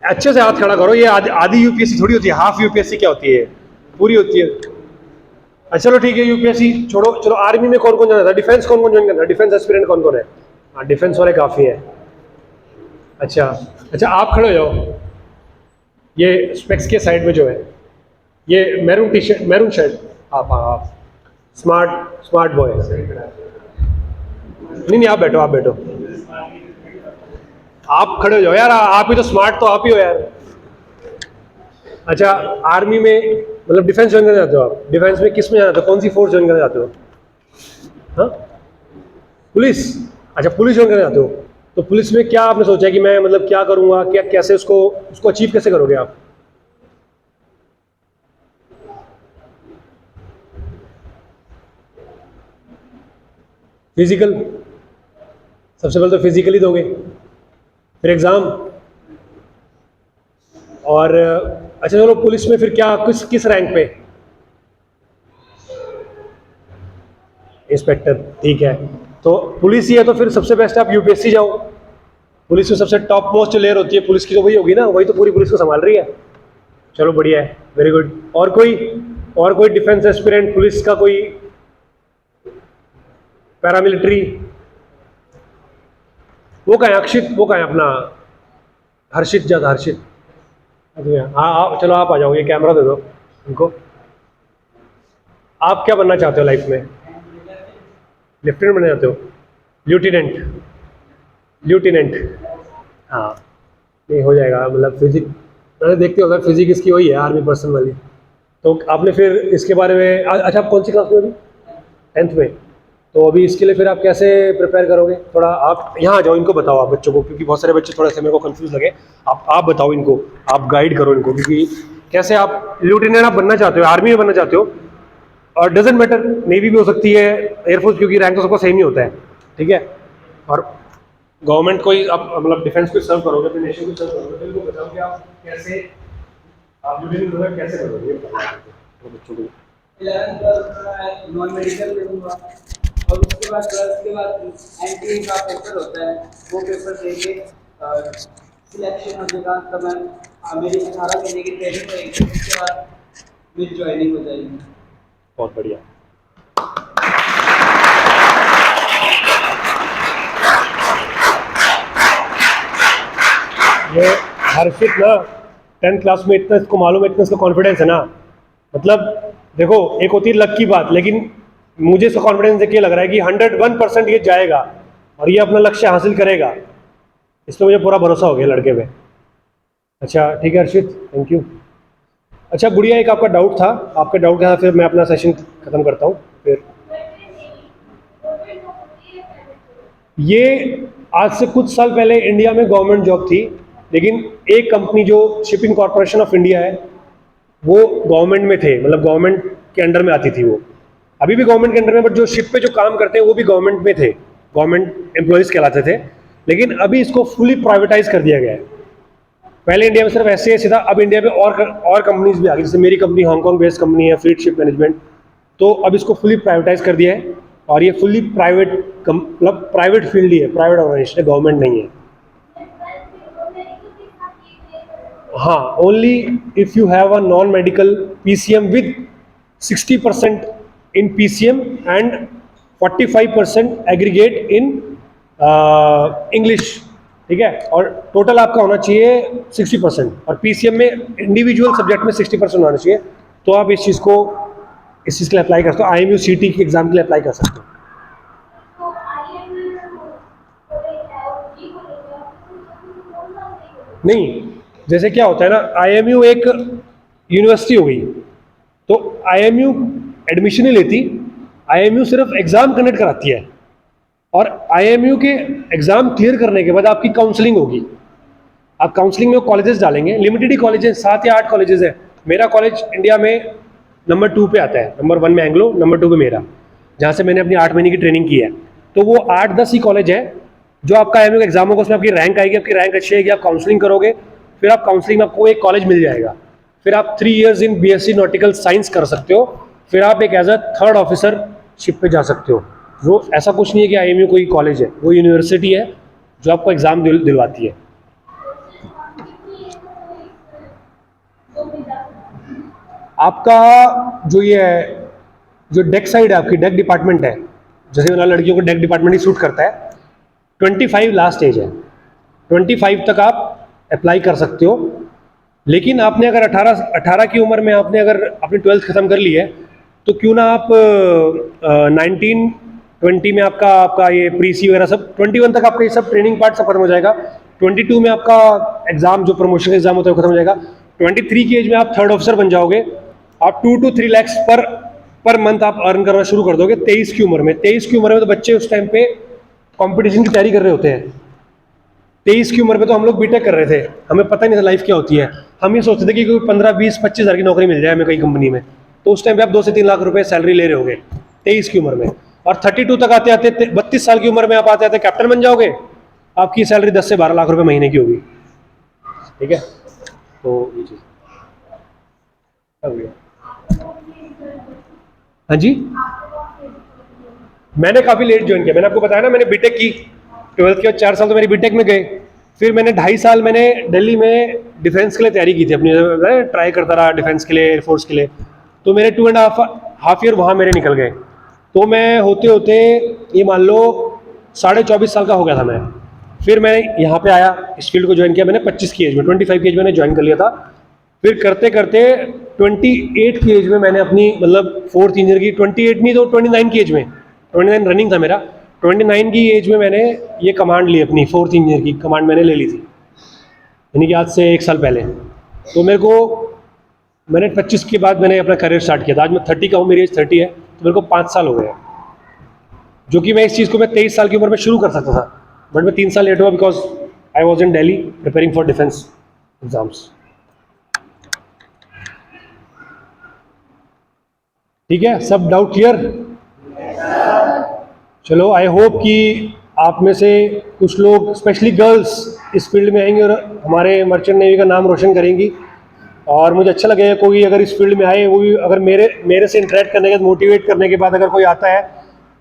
अच्छे से हाथ खड़ा करो। ये आधी यूपीएससी थोड़ी होती है, हाफ यूपीएससी क्या होती है, पूरी होती है। अच्छा चलो ठीक है, यूपीएससी छोड़ो। चलो आर्मी में कौन कौन जाना था, डिफेंस कौन कौन ज्वाइन करना है, डिफेंस एस्पिरेंट कौन कौन है? हाँ डिफेंस वाले काफ़ी है। अच्छा अच्छा, आप खड़े हो जाओ, ये स्पेक्स के साइड में जो है, ये maroon T shirt, maroon shirt, आप स्मार्ट स्मार्ट बॉय। नहीं नहीं, आप बैठो, आप बैठो, आप खड़े हो जाओ यार, आप ही तो स्मार्ट तो आप ही हो यार। अच्छा, आर्मी में मतलब डिफेंस ज्वाइन करना चाहते हो आप? डिफेंस में किस में जाना चाहते हो, कौन सी फोर्स ज्वाइन करना चाहते हो? हाँ, पुलिस। अच्छा पुलिस ज्वाइन करना चाहते हो, तो पुलिस में क्या आपने सोचा है कि मैं मतलब क्या करूंगा, क्या कैसे उसको उसको अचीव कैसे करोगे आप? फिजिकल, सबसे पहले तो फिजिकली दोगे, फिर एग्ज़ाम, और अच्छा चलो पुलिस में फिर क्या, किस किस रैंक पे? इंस्पेक्टर, ठीक है। तो पुलिस ही है तो फिर सबसे बेस्ट आप यूपीएससी जाओ। पुलिस में सबसे टॉप मोस्ट लेयर होती है पुलिस की, तो वही होगी ना, वही तो पूरी पुलिस को संभाल रही है। चलो बढ़िया है, वेरी गुड। और कोई डिफेंस एस्पिरेंट पुलिस का, कोई पैरामिलिट्री? वो कहाँ है अक्षित, वो कहाँ है अपना हर्षित, ज्यादा हर्षित। अच्छा हाँ हाँ, चलो आप आ जाओ, ये कैमरा दे दो उनको। आप क्या बनना चाहते हो लाइफ में? लेफ्टिनेंट बनना चाहते हो? ल्यूटिनेंट, ल्यूटिनेंट, हाँ नहीं हो जाएगा, मतलब फिजिक मैंने देखते होगा, फिजिक इसकी वही है आर्मी पर्सन वाली। तो आपने फिर इसके बारे में अच्छा आप कौन सी क्लास में अभी? 10th में। तो अभी इसके लिए फिर आप कैसे प्रिपेयर करोगे, थोड़ा आप यहाँ आ जाओ, इनको बताओ आप बच्चों को, क्योंकि बहुत सारे बच्चे थोड़ा सा मेरे को कंफ्यूज लगे। आप बताओ इनको, आप गाइड करो इनको, क्योंकि कैसे आप लेफ्टिनेंट आप बनना चाहते हो, आर्मी में बनना चाहते हो, और डजेंट मैटर, नेवी भी हो सकती है, एयरफोर्स, क्योंकि रैंक तो सबका सेम ही होता है, ठीक है। और गवर्नमेंट को ही आप मतलब डिफेंस को सर्व करोगे, अपने नेशन को सर्व करोगे, तो इनको बताओ कि आप कैसे, आप यूनिट कैसे करोगे, ये बताओ बच्चों को। 11th ट्वेल्थ नॉन मेडिकल करूँगा, और उसके बाद 12th के बाद एंट्री का पेपर होता है, वो पेपर दे के सिलेक्शन हो जाएगा, तब मैं मेरी 18 महीने की ट्रेनिंग रहेगी, उसके बाद मेरी ज्वाइनिंग हो जाएगी। बहुत बढ़िया। ये हर्षित ना 10th क्लास में इतना इसको मालूम है, इतना इसका कॉन्फिडेंस है ना, मतलब देखो एक होती है लक की बात, लेकिन मुझे इसका कॉन्फिडेंस देख के लग रहा है कि 101% ये जाएगा और ये अपना लक्ष्य हासिल करेगा, इस पर मुझे पूरा भरोसा हो गया लड़के पे। अच्छा ठीक है हर्षित, थैंक यू। अच्छा गुड़िया, एक आपका डाउट था, आपके डाउट के साथ फिर मैं अपना सेशन खत्म करता हूँ फिर। ये आज से कुछ साल पहले इंडिया में गवर्नमेंट जॉब थी, लेकिन एक कंपनी जो शिपिंग कॉरपोरेशन ऑफ इंडिया है, वो गवर्नमेंट में थे, मतलब गवर्नमेंट के अंडर में आती थी वो, अभी भी गवर्नमेंट के अंडर में, बट जो शिप पे जो काम करते हैं वो भी गवर्नमेंट में थे, गवर्नमेंट एम्प्लॉयज़ कहलाते थे। लेकिन अभी इसको फुली प्राइवेटाइज कर दिया गया है। पहले इंडिया में सिर्फ ऐसे था, अब इंडिया में और कंपनीज भी आ गई, जैसे मेरी कंपनी हांगकांग बेस्ड कंपनी है, फ्लीट शिप मैनेजमेंट। तो अब इसको फुली प्राइवेटाइज कर दिया है, और ये फुली प्राइवेट मतलब प्राइवेट फील्ड ही है, प्राइवेट ऑर्गेनाइजेशन है, गवर्नमेंट नहीं है। हाँ, only if you have a non medical PCM with 60% in PCM and 45% aggregate in English, ठीक है, और टोटल आपका होना चाहिए 60%, और पीसीएम में इंडिविजुअल सब्जेक्ट में 60% होना चाहिए। तो आप इस चीज़ के लिए अप्लाई कर सकते हो, आईएमयू सीटी के एग्जाम के लिए अप्लाई कर सकते हो। नहीं, जैसे क्या होता है ना, आईएमयू एक यूनिवर्सिटी हो गई, तो आईएमयू एडमिशन ही लेती, आईएमयू सिर्फ एग्जाम कंडक्ट कराती है, और आईएमयू के एग्जाम क्लियर करने के बाद आपकी काउंसलिंग होगी। आप काउंसलिंग में कॉलेजेस डालेंगे, लिमिटेड ही कॉलेजेस, 7 या 8 कॉलेजेस है। मेरा कॉलेज इंडिया में नंबर 2 पे आता है, नंबर 1 में एंग्लो, नंबर 2 पे मेरा, जहाँ से मैंने अपनी 8 महीने की ट्रेनिंग की है। तो वो 8-10 ही कॉलेज है जो आपका आईएमयू का एग्जाम होगा, उसमें आपकी रैंक आएगी, आपकी रैंक अच्छी आएगी, आप काउंसलिंग करोगे, फिर आप काउंसलिंग में आपको एक कॉलेज मिल जाएगा, फिर आप 3 years in BSc nautical science कर सकते हो, फिर आप एक as a 3rd officer ship पे जा सकते हो। वो ऐसा कुछ नहीं है कि आईएमयू कोई कॉलेज है, वो यूनिवर्सिटी है जो आपको एग्जाम दिलवाती है। आपका जो ये है, जो डेक साइड है आपकी, डेक डिपार्टमेंट है, जैसे वाला लड़कियों को डेक डिपार्टमेंट ही सूट करता है, 25 लास्ट एज है। 25 तक आप अप्लाई कर सकते हो। लेकिन आपने अगर 18 की उम्र में आपने अगर अपनी 12th खत्म कर ली है, तो क्यों ना आप 19-20 में आपका ये प्री सी वगैरह सब, 21 तक आपका ये सब ट्रेनिंग पार्ट सब खत्म हो जाएगा। 22 में आपका एग्जाम, जो प्रमोशन एग्जाम होता है वो खत्म हो जाएगा। 23 की एज में आप 3rd ऑफिसर बन जाओगे। आप 2 to 3 lakhs पर मंथ आप अर्न करना शुरू कर दोगे 23 की उम्र में। 23 की उम्र में तो बच्चे उस टाइम पे कंपटीशन की तैयारी कर रहे होते हैं। 23 की उम्र पे तो हम लोग बीटेक कर रहे थे, हमें पता ही नहीं था लाइफ क्या होती है। हम ये सोचते थे कि कोई 15-20-25 हज़ार की नौकरी मिल जाए हमें कई कंपनी में, तो उस टाइम पे आप 2 से 3 लाख रुपए सैलरी ले रहे होगे 23 की उम्र में। और 32 तक आते आते 32 साल की उम्र में आप आते आते कैप्टन बन जाओगे, आपकी सैलरी 10 से 12 लाख रुपए महीने की होगी। ठीक है, तो ये चीज़ हाँ जी, मैंने काफ़ी लेट ज्वाइन किया। मैंने आपको बताया ना, मैंने बीटेक की, 12th के बाद 4 साल तो मेरी बीटेक में गए। फिर मैंने 2.5 साल मैंने दिल्ली में डिफेंस के लिए तैयारी की थी अपनी, ट्राई करता रहा डिफेंस के लिए, एयरफोर्स के लिए। तो मेरे 2.5 ईयर वहाँ मेरे निकल गए। तो मैं होते होते ये मान लो 24.5 साल का हो गया था मैं। फिर मैंने यहाँ पे आया, इस फील्ड को ज्वाइन किया मैंने 25 की एज में, 25 की एज में मैंने ज्वाइन कर लिया था। फिर करते करते 28 की एज में मैंने अपनी मतलब 4th ईयर की, 28 नहीं तो 29 की एज में, 29 रनिंग था मेरा, 29 की एज में मैंने ये कमांड ली, अपनी 4th ईयर की कमांड मैंने ले ली थी, यानी कि आज से 1 साल पहले। तो मैंने 25 के बाद मैंने अपना करियर स्टार्ट किया था। आज मैं 30 का हूँ, मेरी एज 30 है, तो मेरे को 5 साल हो गए हैं। जो कि मैं इस चीज़ को मैं 23 साल की उम्र में शुरू कर सकता था, बट मैं 3 साल लेट हुआ because I was in Delhi preparing for defence exams. ठीक है, सब डाउट क्लियर? चलो, आई होप कि आप में से कुछ लोग, स्पेशली गर्ल्स, इस फील्ड में आएंगे और हमारे मर्चेंट नेवी का नाम रोशन करेंगी। और मुझे अच्छा लगेगा कोई अगर इस फील्ड में आए, वो भी अगर मेरे से इंटरेक्ट करने के बाद, मोटिवेट करने के बाद अगर कोई आता है,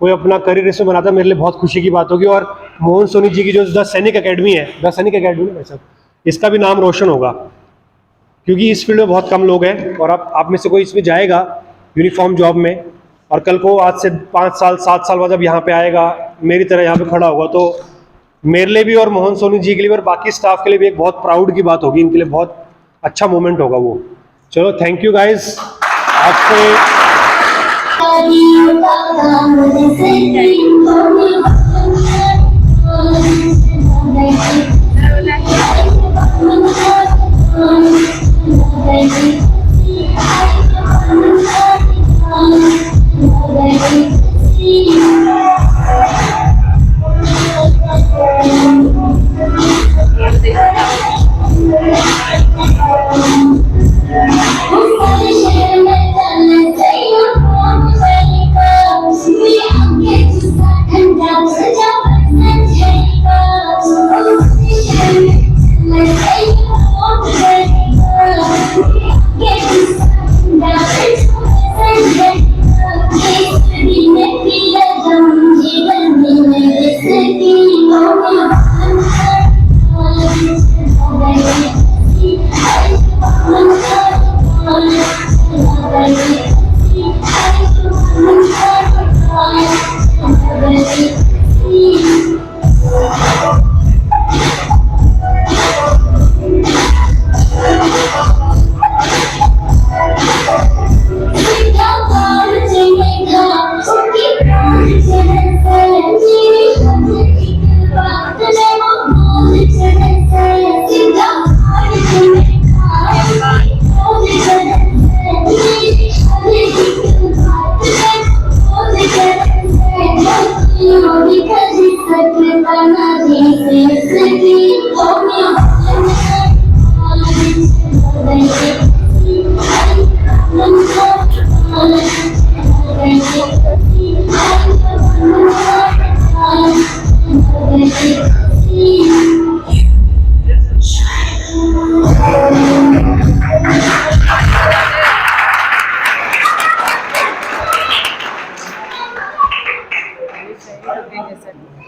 कोई अपना करियर इसमें बनाता है, मेरे लिए बहुत खुशी की बात होगी। और मोहन सोनी जी की जो द सैनिक अकेडमी है, द सैनिक अकेडमी भाई साहब, इसका भी नाम रोशन होगा, क्योंकि इस फील्ड में बहुत कम लोग हैं। और आप में से कोई इसमें जाएगा यूनिफॉर्म जॉब में, और कल को आज से 5 साल 7 साल बाद जब यहाँ पे आएगा, मेरी तरह यहाँ पे खड़ा होगा, तो मेरे लिए भी और मोहन सोनी जी के लिए और बाकी स्टाफ के लिए भी एक बहुत प्राउड की बात होगी, इनके लिए बहुत अच्छा मोमेंट होगा वो। चलो, थैंक यू गाइज। आपसे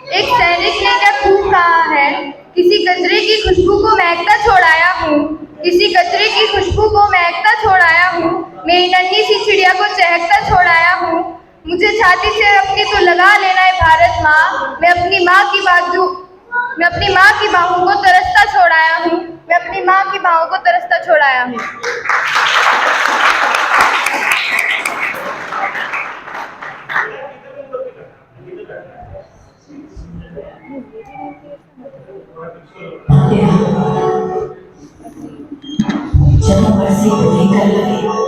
एक सैनिक ने जब खूब कहा है, किसी कचरे की खुशबू को महकता छोड़ाया हूँ, किसी कचरे की खुशबू को महकता मेरी नन्ही सी चिड़िया को चहकता छोड़ाया हूँ। मुझे छाती से अपनी तो लगा लेना है भारत माँ। मैं अपनी माँ की बाहों को तरसता छोड़ाया हूँ। मैं अपनी माँ की बाहों को तरसता छोड़ाया हूँ। चलो बरसी पूरी कर लगे।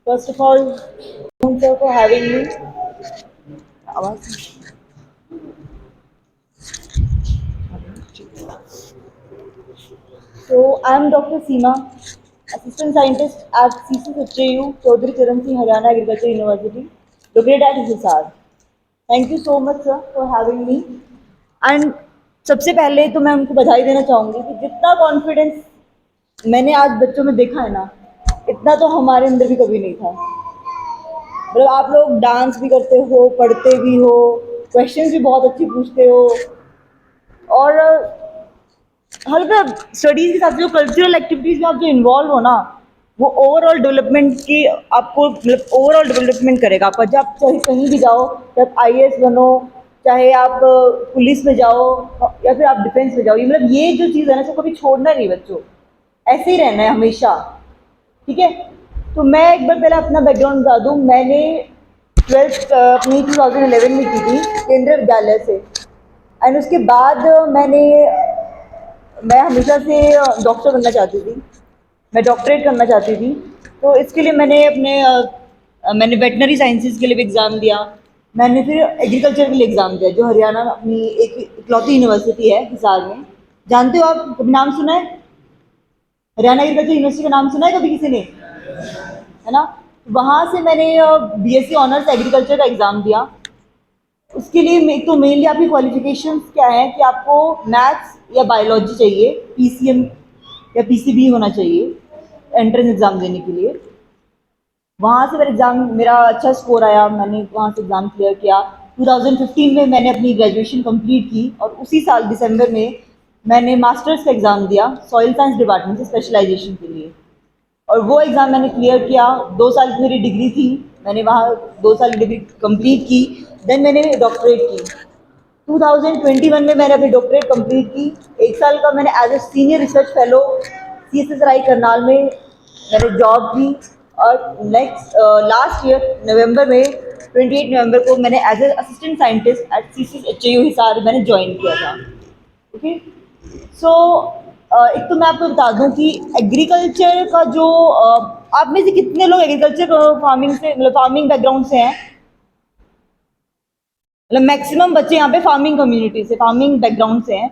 First of all, thank you for having me. So, I am Dr. Seema, Assistant Scientist at CCSHU, Chaudhary Charan Singh Haryana Agriculture University, located at Hisar. Thank you so much, sir, for having me. And सबसे पहले तो मैं उनको बधाई देना चाहूँगी कि जितना कॉन्फिडेंस मैंने आज बच्चों में देखा है ना, इतना तो हमारे अंदर भी कभी नहीं था। मतलब आप लोग डांस भी करते हो, पढ़ते भी हो, क्वेश्चंस भी बहुत अच्छे पूछते हो, और हल्का स्टडीज के साथ जो कल्चरल एक्टिविटीज में आप जो इन्वॉल्व हो ना, वो ओवरऑल डेवलपमेंट की आपको मतलब ओवरऑल डेवलपमेंट करेगा आपका। जब चाहे कहीं भी जाओ, जब IAS बनो, चाहे आप पुलिस में जाओ या फिर आप डिफेंस में जाओ, ये मतलब ये जो चीज़ है ना, इसको कभी छोड़ना नहीं बच्चों, ऐसे ही रहना है हमेशा, ठीक है। तो मैं एक बार पहले अपना बैकग्राउंड बता दूँ। मैंने 12th अपनी 2011 में की थी केंद्रीय विद्यालय से, एंड उसके बाद मैं हमेशा से डॉक्टर बनना चाहती थी, मैं डॉक्टरेट करना चाहती थी। तो इसके लिए मैंने वेटनरी साइंसेज के लिए भी एग्ज़ाम दिया, मैंने फिर एग्रीकल्चर के लिए एग्ज़ाम दिया, जो हरियाणा में अपनी एक इकलौती यूनिवर्सिटी है हिसार में। जानते हो आप, कभी नाम सुना है हरियाणा एग्रीकल्चर यूनिवर्सिटी का? नाम सुना है कभी किसी ने, है ना? वहाँ से मैंने BSc ऑनर्स एग्रीकल्चर का एग्ज़ाम दिया। उसके लिए एक तो मेनली आपकी क्वालिफिकेशंस क्या है कि आपको मैथ्स या बायोलॉजी चाहिए, PCM या PCB होना चाहिए एंट्रेंस एग्ज़ाम देने के लिए। वहाँ से मेरा अच्छा स्कोर आया, मैंने वहाँ से एग्ज़ाम क्लियर किया। 2015 में मैंने अपनी ग्रेजुएशन कंप्लीट की, और उसी साल दिसंबर में मैंने मास्टर्स का एग्ज़ाम दिया सॉइल साइंस डिपार्टमेंट से स्पेशलाइजेशन के लिए, और वो एग्ज़ाम मैंने क्लियर किया। 2 साल की मेरी डिग्री थी, मैंने वहाँ 2 साल की डिग्री कंप्लीट की, देन मैंने डॉक्टरेट की। 2021 में मैंने अपनी डॉक्टरेट कंप्लीट की। 1 साल का मैंने as a senior research fellow CSSRI Karnal में मैंने जॉब की, और लास्ट ईयर नवंबर में 28 नवंबर को मैंने as a assistant scientist at CCSHU Hisar मैंने ज्वाइन किया था। ओके, सो एक तो मैं आपको बता दूं कि एग्रीकल्चर का जो आप में से कितने लोग एग्रीकल्चर फार्मिंग बैकग्राउंड से हैं? मतलब मैक्सिमम बच्चे यहाँ पे फार्मिंग कम्युनिटी से, फार्मिंग बैकग्राउंड से हैं।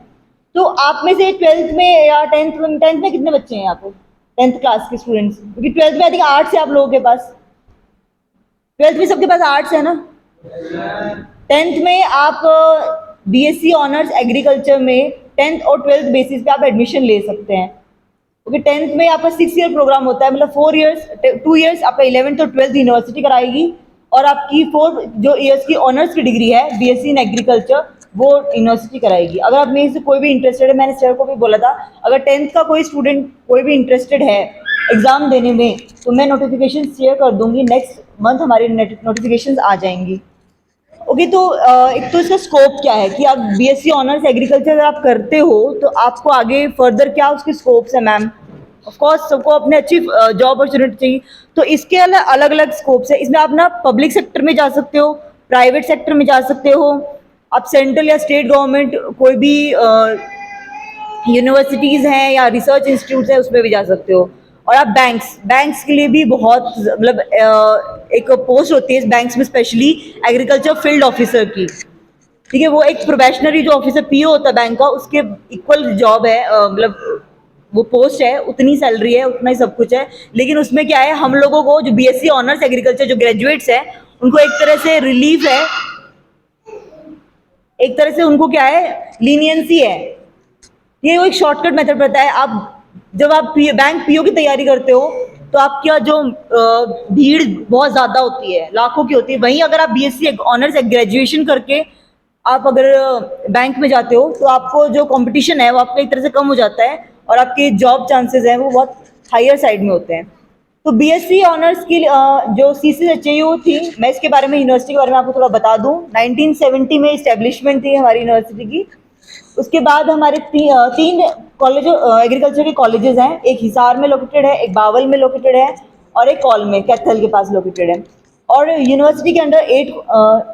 तो आप में से 12th में या 10th में कितने बच्चे हैं यहाँ पे 10th क्लास के स्टूडेंट्स? क्योंकि 12th में आई थिंक आर्ट्स है आप लोगों के पास, 12th में सबके पास आर्ट्स है ना। 10th में आप BSc ऑनर्स एग्रीकल्चर में 10th और 12th बेसिस पे आप एडमिशन ले सकते हैं। ओके, 10th में आपका 6 ईयर प्रोग्राम होता है, मतलब 2 ईयर्स आपका 11th और 12th यूनिवर्सिटी कराएगी, और आपकी 4 जो ईयर्स की ऑनर्स की डिग्री है BSc इन एग्रीकल्चर, वो यूनिवर्सिटी कराएगी। अगर आप में से कोई भी इंटरेस्टेड है, मैंने सर को भी बोला था, अगर 10th का कोई स्टूडेंट कोई भी इंटरेस्टेड है एग्ज़ाम देने में, तो मैं नोटिफिकेशन शेयर कर दूंगी। नेक्स्ट मंथ हमारी नोटिफिकेशंस आ जाएंगी। ओके, तो एक तो इसका स्कोप क्या है कि आप बीएससी ऑनर्स एग्रीकल्चर अगर आप करते हो तो आपको आगे फर्दर क्या उसके स्कोप्स है मैम। ऑफ कोर्स सबको अपने अच्छी जॉब अपॉर्चुनिटी चाहिए, तो इसके अलग अलग स्कोप्स है। इसमें आप ना पब्लिक सेक्टर में जा सकते हो, प्राइवेट सेक्टर में जा सकते हो, आप सेंट्रल या स्टेट गवर्नमेंट कोई भी यूनिवर्सिटीज़ हैं या रिसर्च इंस्टीट्यूट्स हैं उसमें भी जा सकते हो। और आप बैंक्स के लिए भी बहुत मतलब एक पोस्ट होती है इस बैंक्स में, स्पेशली एग्रीकल्चर फील्ड ऑफिसर की, ठीक है। वो एक प्रोबेशनरी जो ऑफिसर पीओ होता है बैंक का, उसके इक्वल जॉब है, मतलब वो पोस्ट है, उतनी सैलरी है, उतना ही सब कुछ है। लेकिन उसमें क्या है, हम लोगों को जो बीएससी ऑनर्स एग्रीकल्चर जो ग्रेजुएट्स हैं उनको एक तरह से रिलीफ है, एक तरह से उनको क्या है, लीनियंसी है। ये वो एक शॉर्टकट मेथड रहता है। आप जब आप बैंक पीओ की तैयारी करते हो तो आपका जो भीड़ बहुत ज़्यादा होती है, लाखों की होती है। वहीं अगर आप बीएससी ऑनर्स ग्रेजुएशन करके आप अगर बैंक में जाते हो तो आपको जो कंपटीशन है वो आपका एक तरह से कम हो जाता है और आपके जॉब चांसेस हैं वो बहुत हायर साइड में होते हैं। तो बीएससी ऑनर्स की जो CCHAU थी, मैं इसके बारे में यूनिवर्सिटी के बारे में आपको थोड़ा बता दूं। 1970 में इस्टेब्लिशमेंट थी हमारी यूनिवर्सिटी की। उसके बाद हमारे तीन कॉलेज एग्रीकल्चर के कॉलेजेस हैं, एक हिसार में लोकेटेड है, एक बावल में लोकेटेड है और एक कॉल में कैथल के पास लोकेटेड है। और यूनिवर्सिटी के अंडर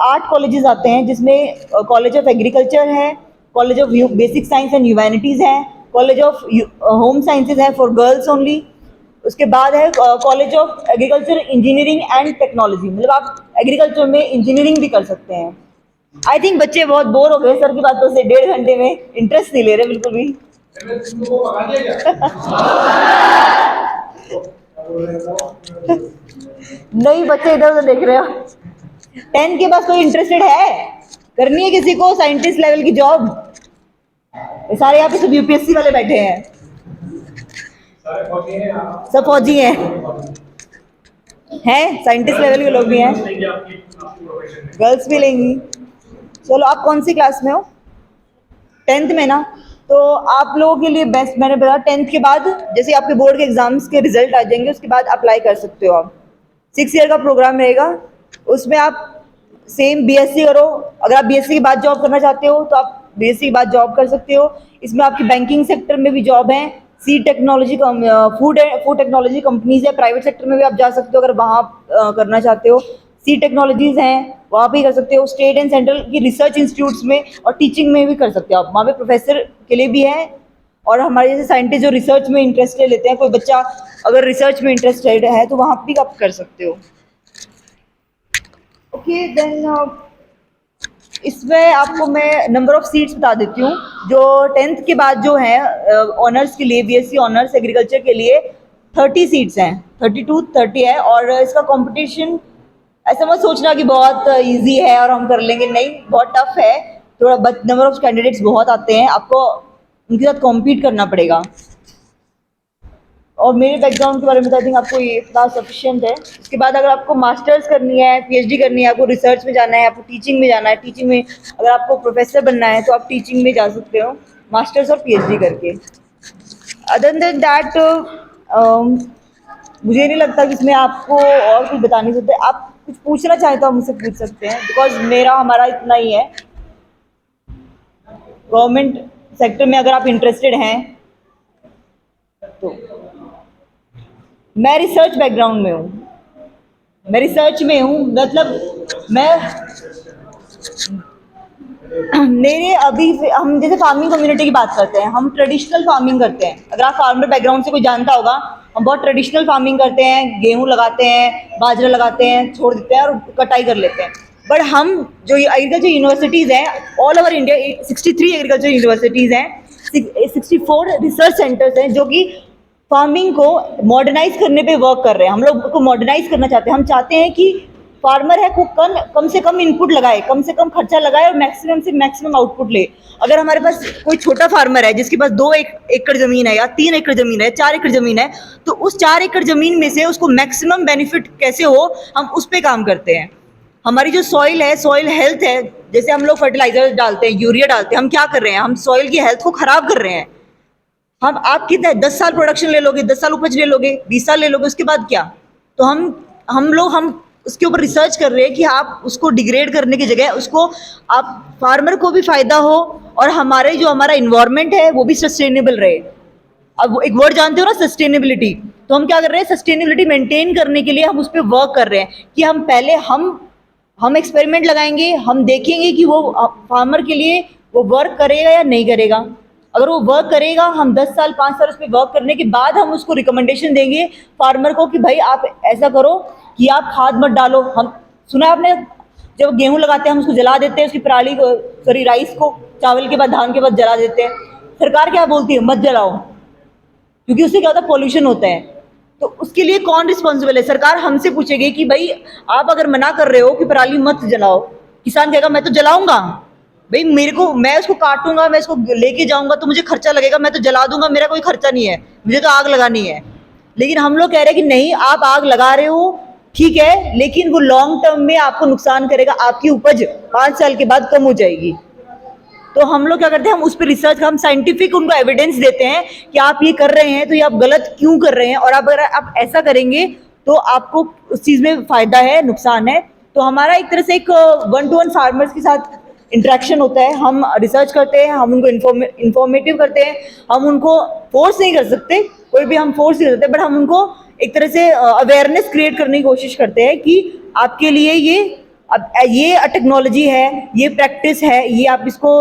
8 कॉलेजेस आते हैं, जिसमें कॉलेज ऑफ एग्रीकल्चर है, college of basic science and humanities है, कॉलेज ऑफ होम साइंसेज है फॉर गर्ल्स ओनली। उसके बाद है college of agriculture engineering and technology, मतलब आप एग्रीकल्चर में इंजीनियरिंग भी कर सकते हैं। आई थिंक बच्चे बहुत बोर हो गए सर की बातों से, 1.5 घंटे में इंटरेस्ट नहीं ले रहे बिल्कुल भी। नहीं, बच्चे इधर उधर देख रहे हो। 10 के पास कोई इंटरेस्टेड है, करनी है किसी को साइंटिस्ट लेवल की जॉब? सारे यहाँ पे सब यूपीएससी वाले बैठे हैं, सब फौजी हैं, साइंटिस्ट लेवल के लोग भी हैं, गर्ल्स भी लेंगी। चलो, आप कौन सी क्लास में हो? 10th में ना, तो आप लोगों के लिए बेस्ट मैंने बताया 10th के बाद जैसे आपके बोर्ड के एग्जाम्स के रिजल्ट आ जाएंगे उसके बाद अप्लाई कर सकते हो आप। 6 ईयर का प्रोग्राम रहेगा, उसमें आप सेम बीएससी करो। अगर आप बीएससी के बाद जॉब करना चाहते हो तो आप बीएससी के बाद जॉब कर सकते हो। इसमें आपकी बैंकिंग सेक्टर में भी जॉब है, seed technology, food technology companies है, प्राइवेट सेक्टर में भी आप जा सकते हो अगर वहाँ करना चाहते हो। सी टेक्नोलॉजीज हैं, वहाँ भी कर सकते हो। स्टेट एंड सेंट्रल की रिसर्च इंस्टीट्यूट्स में और टीचिंग में भी कर सकते हो आप, वहाँ पे प्रोफेसर के लिए भी है। और हमारे जैसे साइंटिस्ट जो रिसर्च में इंटरेस्ट ले लेते हैं, कोई बच्चा अगर रिसर्च में इंटरेस्टेड है तो वहाँ भी आप कर सकते हो। ओके, देन इसमें आपको मैं नंबर ऑफ सीट्स बता देती हूँ। जो 10th के बाद जो है ऑनर्स के लिए, बीएससी ऑनर्स एग्रीकल्चर के लिए 30 सीट्स हैं, 30 है। और इसका कंपटीशन ऐसा मत सोचना कि बहुत इजी है और हम कर लेंगे, नहीं, बहुत टफ है थोड़ा। नंबर ऑफ कैंडिडेट्स बहुत आते हैं, आपको उनके साथ कॉम्पीट करना पड़ेगा। और मेरे बैकग्राउंड के बारे में आई थिंक आपको ये इतना सफिशिएंट है। उसके बाद अगर आपको मास्टर्स करनी है, पीएचडी करनी है, आपको रिसर्च में जाना है, आपको टीचिंग में जाना है, टीचिंग में अगर आपको प्रोफेसर बनना है तो आप टीचिंग में जा सकते हो मास्टर्स और पीएचडी करके। अदर देन दैट मुझे नहीं लगता कि इसमें आपको और कुछ बता नहीं सकते। आप कुछ पूछना चाहें तो आप मुझसे पूछ सकते हैं, बिकॉज हमारा इतना ही है। गवर्नमेंट सेक्टर में अगर आप इंटरेस्टेड हैं तो मैं रिसर्च बैकग्राउंड में हूँ, मैं रिसर्च में हूँ, मतलब मेरे अभी हम जैसे फार्मिंग कम्युनिटी की बात करते हैं, हम ट्रेडिशनल फार्मिंग करते हैं। अगर आप फार्मर बैकग्राउंड से कोई जानता होगा, हम बहुत ट्रेडिशनल फार्मिंग करते हैं, गेहूं लगाते हैं, बाजरा लगाते हैं, छोड़ देते हैं और कटाई कर लेते हैं। बट हम जो एग्रीकल्चर यूनिवर्सिटीज़ हैं all over India, 63 agriculture universities हैं, 64 रिसर्च सेंटर्स हैं जो कि फार्मिंग को मॉडर्नाइज करने पे वर्क कर रहे हैं। हम लोग को मॉडर्नाइज करना चाहते हैं। हम चाहते हैं कि फार्मर है को कम से कम इनपुट लगाए, कम से कम खर्चा लगाए और मैक्सिमम से मैक्सिमम आउटपुट ले। अगर हमारे पास कोई छोटा फार्मर है जिसके पास 2 एकड़ ज़मीन है या 3 एकड़ ज़मीन है, 4 एकड़ ज़मीन है, तो उस 4 एकड़ ज़मीन में से उसको मैक्सिमम बेनिफिट कैसे हो, हम उस पर काम करते हैं। हमारी जो सॉइल है, सॉइल हेल्थ है, जैसे हम लोग फर्टिलाइजर डालते हैं, यूरिया डालते हैं, हम क्या कर रहे हैं, हम सॉइल की हेल्थ को ख़राब कर रहे हैं। आप कितना 10 साल प्रोडक्शन ले लोगे, 10 साल उपज ले लोगे, 20 साल ले लोगे, उसके बाद क्या? तो हम उसके ऊपर रिसर्च कर रहे हैं कि आप उसको डिग्रेड करने की जगह उसको आप फार्मर को भी फायदा हो और हमारे जो हमारा इन्वायरमेंट है वो भी सस्टेनेबल रहे। अब एक वर्ड जानते हो ना, सस्टेनेबिलिटी। तो हम क्या कर रहे हैं, सस्टेनेबिलिटी मेंटेन करने के लिए हम उस पर वर्क कर रहे हैं कि हम पहले हम एक्सपेरिमेंट लगाएंगे, हम देखेंगे कि वो फार्मर के लिए वो वर्क करेगा या नहीं करेगा। अगर वो वर्क करेगा, हम 10 साल 5 साल उस पर वर्क करने के बाद हम उसको रिकमेंडेशन देंगे फार्मर को कि भाई आप ऐसा करो कि आप खाद मत डालो। हम सुना है आपने, जब गेहूं लगाते हैं हम उसको जला देते हैं, उसकी पराली को, सॉरी राइस को, चावल के बाद धान के बाद जला देते हैं। सरकार क्या बोलती है, मत जलाओ, क्योंकि उससे क्या होता है, पोल्यूशन होता है। तो उसके लिए कौन रिस्पॉन्सिबल है? सरकार हमसे पूछेगी कि भाई आप अगर मना कर रहे हो कि पराली मत जलाओ, किसान कहेगा मैं तो जलाऊंगा भाई, मेरे को, मैं उसको काटूंगा, मैं इसको लेके जाऊंगा तो मुझे खर्चा लगेगा, मैं तो जला दूंगा, मेरा कोई खर्चा नहीं है, मुझे तो आग लगानी है। लेकिन हम लोग कह रहे हैं कि नहीं, आप आग लगा रहे हो ठीक है, लेकिन वो लॉन्ग टर्म में आपको नुकसान करेगा, आपकी उपज 5 साल के बाद कम हो जाएगी। तो हम लोग क्या करते हैं, हम उस पर रिसर्च, हम साइंटिफिक उनको एविडेंस देते हैं कि आप ये कर रहे हैं तो ये आप गलत क्यों कर रहे हैं, और अगर आप ऐसा करेंगे तो आपको उस चीज़ में फायदा है, नुकसान है। तो हमारा एक तरह से एक 1-to-1 फार्मर्स के साथ इंटरेक्शन होता है। हम रिसर्च करते हैं, हम उनको इंफॉर्मेटिव करते हैं, हम उनको फोर्स नहीं कर सकते, कोई भी हम फोर्स नहीं कर सकते, बट हम उनको एक तरह से अवेयरनेस क्रिएट करने की कोशिश करते हैं कि आपके लिए ये टेक्नोलॉजी है, ये प्रैक्टिस है, ये आप इसको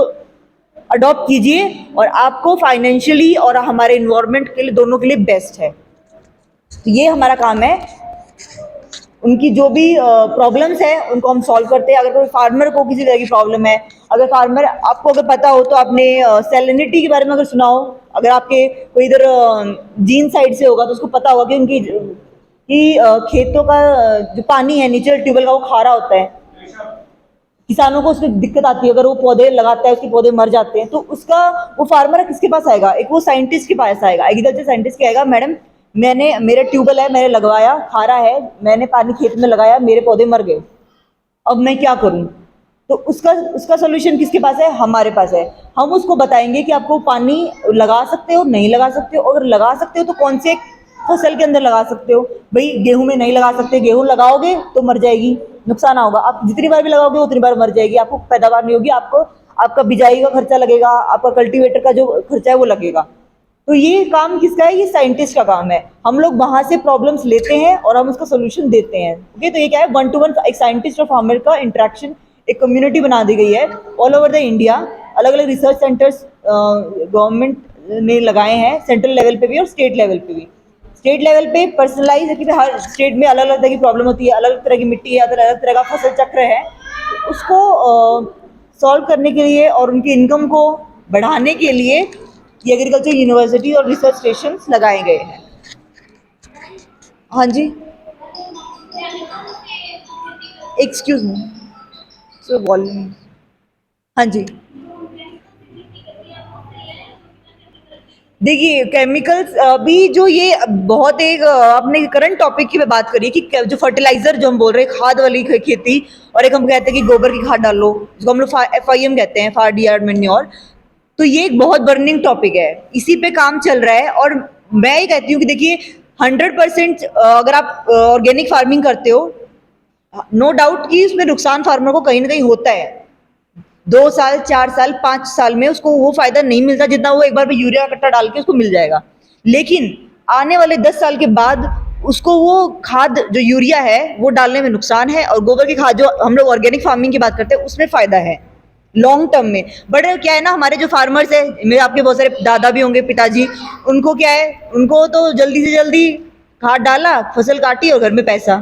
अडॉप्ट कीजिए और आपको फाइनेंशियली और हमारे इन्वायरमेंट के लिए, दोनों के लिए बेस्ट है। तो ये हमारा काम है। उनकी जो भी प्रॉब्लम्स है उनको हम सॉल्व करते हैं। अगर कोई फार्मर को किसी तरह की प्रॉब्लम है, अगर फार्मर, आपको अगर पता हो तो आपने सैलिनिटी के बारे में अगर सुना हो, अगर आपके कोई इधर जीन साइड से होगा तो उसको पता होगा कि उनकी खेतों का जो पानी है नीचे ट्यूबवेल का, वो खारा होता है। किसानों को उसमें दिक्कत आती है, अगर वो पौधे लगाता है उसके पौधे मर जाते हैं, तो उसका वो फार्मर किसके पास आएगा, एक वो साइंटिस्ट के पास आएगा, एग्रीकल्चर साइंटिस्ट के आएगा, मैडम मेरा ट्यूबवेल है, मैंने लगवाया, खारा है, मैंने पानी खेत में लगाया, मेरे पौधे मर गए, अब मैं क्या करूं? तो उसका सोल्यूशन किसके पास है? हमारे पास है। हम उसको बताएंगे कि आपको पानी लगा सकते हो, नहीं लगा सकते हो, अगर लगा सकते हो तो कौन से फसल के अंदर लगा सकते हो। भाई गेहूं में नहीं लगा सकते, गेहूं लगाओगे तो मर जाएगी, नुकसान होगा, आप जितनी बार भी लगाओगे उतनी बार मर जाएगी, आपको पैदावार नहीं होगी, आपका बिजाई का खर्चा लगेगा, आपका कल्टीवेटर का जो खर्चा है वो लगेगा। तो ये काम किसका है? ये साइंटिस्ट का काम है। हम लोग वहां से प्रॉब्लम्स लेते हैं और हम उसका सोल्यूशन देते हैं। ओके, तो ये क्या है, 1-to-1 एक साइंटिस्ट और फार्मर का इंटरेक्शन, एक कम्युनिटी बना दी गई है ऑल ओवर द इंडिया। अलग अलग रिसर्च सेंटर्स गवर्नमेंट ने लगाए हैं, सेंट्रल लेवल पे भी और स्टेट लेवल पे भी। स्टेट लेवल पे पर्सनलाइज है कि हर स्टेट में अलग अलग तरह की प्रॉब्लम होती है, अलग अलग तरह की मिट्टी है, अलग अलग तरह का फसल चक्र है, उसको सॉल्व करने के लिए और उनकी इनकम को बढ़ाने के लिए ये एग्रीकल्चर यूनिवर्सिटी और रिसर्च स्टेशन लगाए गए हैं। हाँ जी, एक्सक्यूज मी, सो वॉल्यूम। हाँ जी, देखिए केमिकल्स अभी जो ये बहुत एक आपने करंट टॉपिक की बात करी कि जो फर्टिलाइजर जो हम बोल रहे हैं, खाद वाली खेती, और एक हम कहते हैं कि गोबर की खाद डालो, जिसको हम लोग FIM कहते हैं, फार डियार्ड मैन्योर। तो ये एक बहुत बर्निंग टॉपिक है, इसी पे काम चल रहा है। और मैं ये कहती हूँ कि देखिए 100% अगर आप ऑर्गेनिक फार्मिंग करते हो, नो डाउट कि उसमें नुकसान फार्मर को कहीं ना कहीं होता है। 2 साल 4 साल 5 साल में उसको वो फायदा नहीं मिलता जितना वो एक बार में यूरिया कट्टा डाल के उसको मिल जाएगा। लेकिन आने वाले 10 साल के बाद उसको वो खाद जो यूरिया है वो डालने में नुकसान है, और गोबर की खाद जो हम लोग ऑर्गेनिक फार्मिंग की बात करते हैं उसमें फायदा है लॉन्ग टर्म में। बट क्या है ना, हमारे जो फार्मर्स है, मेरे आपके बहुत सारे दादा भी होंगे, पिताजी, उनको क्या है, उनको तो जल्दी से जल्दी खाद डाला, फसल काटी और घर में पैसा।